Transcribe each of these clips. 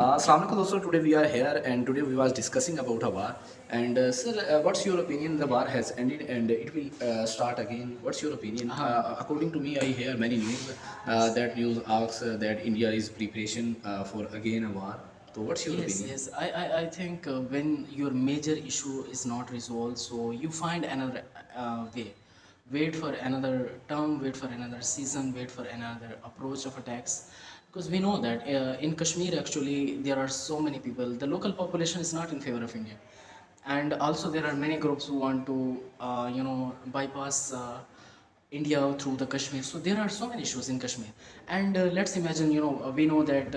Assalamu alaikum दोस्तों, today we are here and today we was discussing about a war and sir, what's your opinion? The war has ended and it will start again. What's your opinion? According to me, I hear many news. Yes. That news asks that India is preparation for again a war. So what's your Yes, opinion? yes. I think when your major issue is not resolved, so you find another way. Wait for another term, wait for another season, wait for another approach of attacks. Because we know that in Kashmir, actually, there are so many people. The local population is not in favor of India. And also, there are many groups who want to, bypass. India through the Kashmir. So there are so many issues in Kashmir. And let's imagine, we know that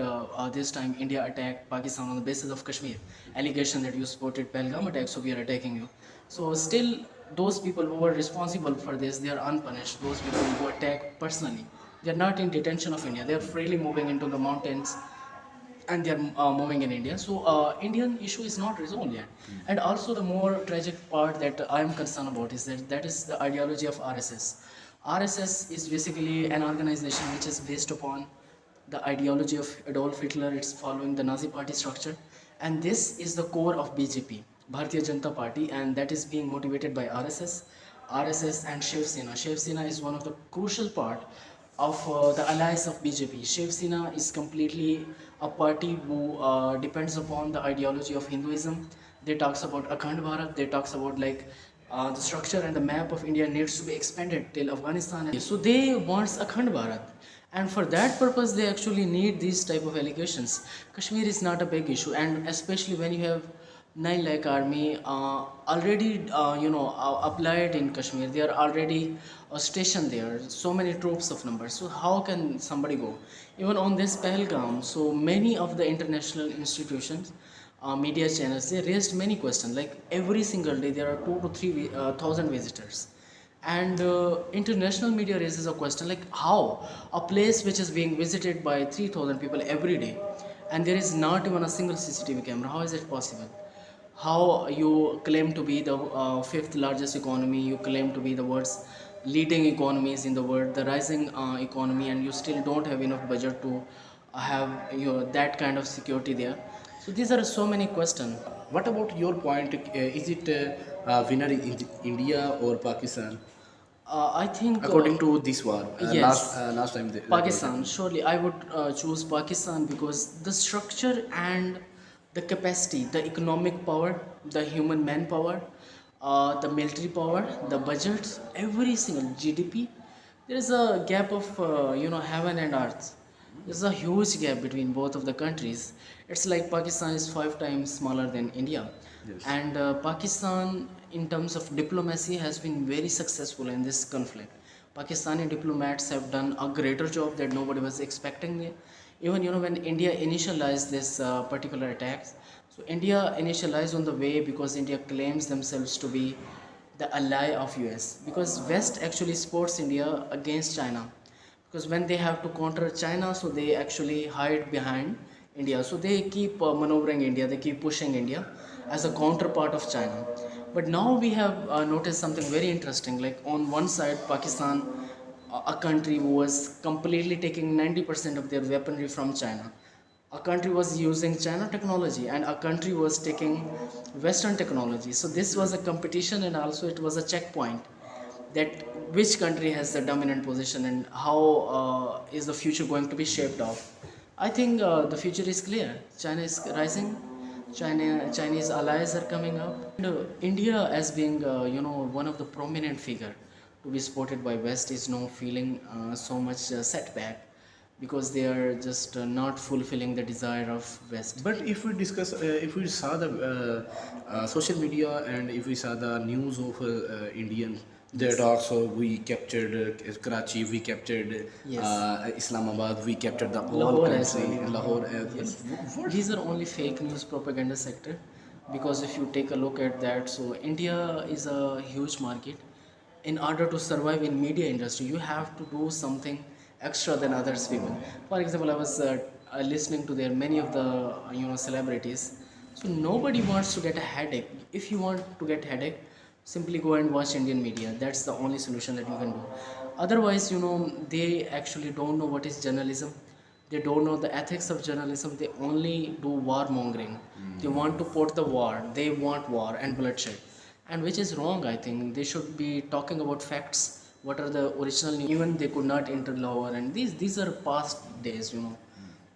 this time India attacked Pakistan on the basis of Kashmir. Allegation that you supported Pahalgam attack, so we are attacking you. So still, those people who were responsible for this, they are unpunished. Those people who attack personally, they are not in detention of India. They are freely moving into the mountains and they are moving in India. So Indian issue is not resolved yet. And also the more tragic part that I am concerned about is that is the ideology of RSS. RSS is basically an organization which is based upon the ideology of Adolf Hitler. It's following the Nazi party structure, and this is the core of BJP, Bharatiya Janata Party, and that is being motivated by RSS. RSS and Shiv Sena. Shiv Sena is one of the crucial part of the allies of BJP. Shiv Sena is completely a party who depends upon the ideology of Hinduism. They talks about Akhand Bharat. They talks about like the structure and the map of India needs to be expanded till Afghanistan. So they wants Akhand Bharat, and for that purpose they actually need these type of allegations. Kashmir is not a big issue, and especially when you have 9 lakh army already applied in Kashmir. They are already stationed there, so many troops of numbers. So how can somebody go even on this Pahalgam? So many of the international institutions, media channels, they raised many questions. Like every single day there are 2 to 3 thousand visitors, and international media raises a question like how a place which is being visited by 3,000 people every day, and there is not even a single CCTV camera. How is it possible? How you claim to be the fifth largest economy, you claim to be the world's leading economies in the world, the rising economy, and you still don't have enough budget to have that kind of security there. So these are so many questions. What about your point? Is it winner in India or Pakistan? I think According to this war, last yes, last time that was Pakistan. happened. Surely, I would choose Pakistan because the structure and the capacity, the economic power, the human manpower, the military power, the budgets, every single GDP. There is a gap of heaven and earth. There's a huge gap between both of the countries. It's like Pakistan is 5 times smaller than India, Yes. and Pakistan, in terms of diplomacy, has been very successful in this conflict. Pakistani diplomats have done a greater job that nobody was expecting. Even when India initialized this particular attacks, so India initialized on the way because India claims themselves to be the ally of US, because West actually supports India against China, because when they have to counter China, so they actually hide behind India. So they keep maneuvering India, they keep pushing India as a counterpart of China. But now we have noticed something very interesting. Like on one side, Pakistan, a country who was completely taking 90% of their weaponry from China. A country was using China technology, and a country was taking Western technology. So this was a competition, and also it was a checkpoint that which country has the dominant position and how is the future going to be shaped off. I think the future is clear. China is rising. Chinese allies are coming up. And, India, as being one of the prominent figure to be supported by West, is now feeling so much setback because they are just not fulfilling the desire of West. But if we discuss, if we saw the social media and if we saw the news of Indian, that Yes. also we captured Karachi, we captured Yes. Islamabad, we captured the whole Lahore as well. country, Lahore. Yes, What? these are only fake news propaganda sector, because if you take a look at that, so India is a huge market. In order to survive in media industry, you have to do something extra than others people. For example, I was listening to their many of the celebrities. So nobody wants to get a headache. If you want to get headache, simply go and watch Indian media. That's the only solution that you can do. Otherwise, they actually don't know what is journalism. They don't know the ethics of journalism. They only do warmongering. They want to put the war. They want war and bloodshed, and which is wrong. I think they should be talking about facts. What are the original even they could not interloper, and these are past days, you know.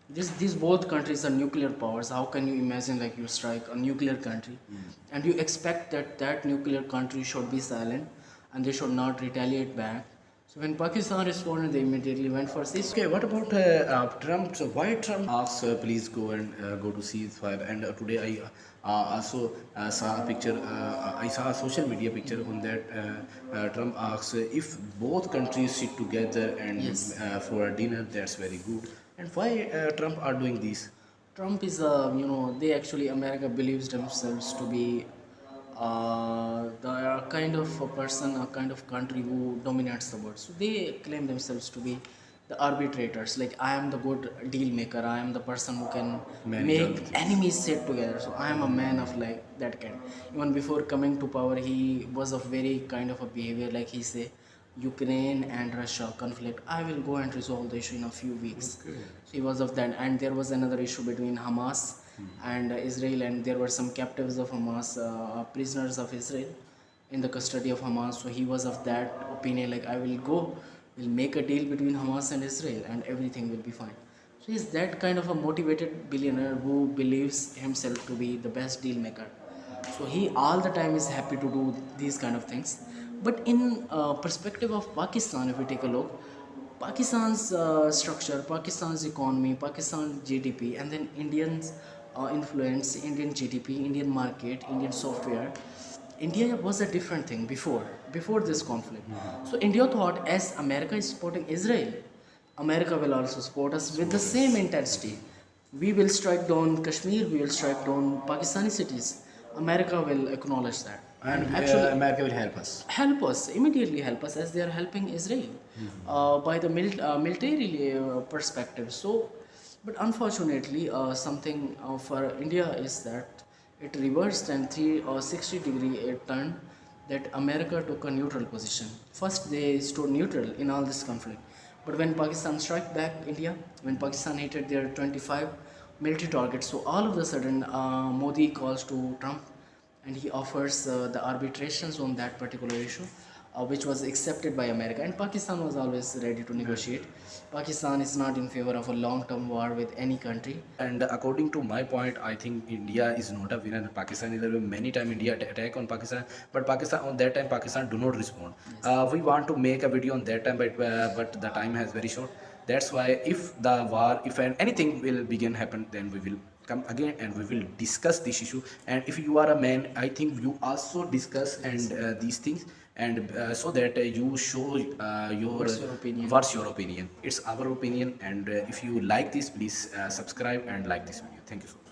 These both countries are nuclear powers. How can you imagine like you strike a nuclear country and you expect that that nuclear country should be silent and they should not retaliate back? So when Pakistan responded, they immediately went for ceasefire. Okay, what about Trump? So why Trump asks please go and go to ceasefire? And today I also saw a picture. I saw a social media picture on that. Trump asks if both countries sit together and Yes. for a dinner. That's very good. And why Trump are doing this? Trump is a, you know, they actually, America believes themselves to be the kind of a person, a kind of country who dominates the world. So they claim themselves to be the arbitrators. Like, I am the good deal maker. I am the person who can Manage all the make things. enemies sit together. So I am a man of like that kind. Even before coming to power, he was of very kind of a behavior. Like he say, Ukraine and Russia conflict, I will go and resolve the issue in a few weeks. Okay. So he was of that, and there was another issue between Hamas and Israel, and there were some captives of Hamas, prisoners of Israel, in the custody of Hamas. So he was of that opinion, like I will go, we'll make a deal between Hamas and Israel, and everything will be fine. So he's that kind of a motivated billionaire who believes himself to be the best deal maker. So he all the time is happy to do these kind of things. But in perspective of Pakistan, if we take a look, Pakistan's structure, Pakistan's economy, Pakistan GDP, and then Indians influence, Indian GDP, Indian market, Indian software. India was a different thing before this conflict. So India thought, as America is supporting Israel, America will also support us with the same intensity. We will strike down Kashmir, we will strike down Pakistani cities. America will acknowledge that. And And actually, America will help us. help us, immediately help us, as they are helping Israel by the military perspective. So, but unfortunately, something for India is that it reversed and 360-degree it turned, that America took a neutral position. First, they stood neutral in all this conflict. But when Pakistan struck back India, when Pakistan hit their 25 military targets, so all of a sudden Modi calls to Trump and he offers the arbitrations on that particular issue, which was accepted by America. And Pakistan was always ready to negotiate. Pakistan is not in favor of a long-term war with any country. And according to my point, I think India is not a winner. Pakistan is a many time India attack on Pakistan, but Pakistan on that time Pakistan do not respond. We want to make a video on that time, but the time has very short. That's why if the war, if anything will begin happen, then we will come again and we will discuss this issue. And if you are a man, I think you also discuss and these things, and so that you show What's your opinion? what's your opinion. It's our opinion, and if you like this, please subscribe and like this video. Thank you so much.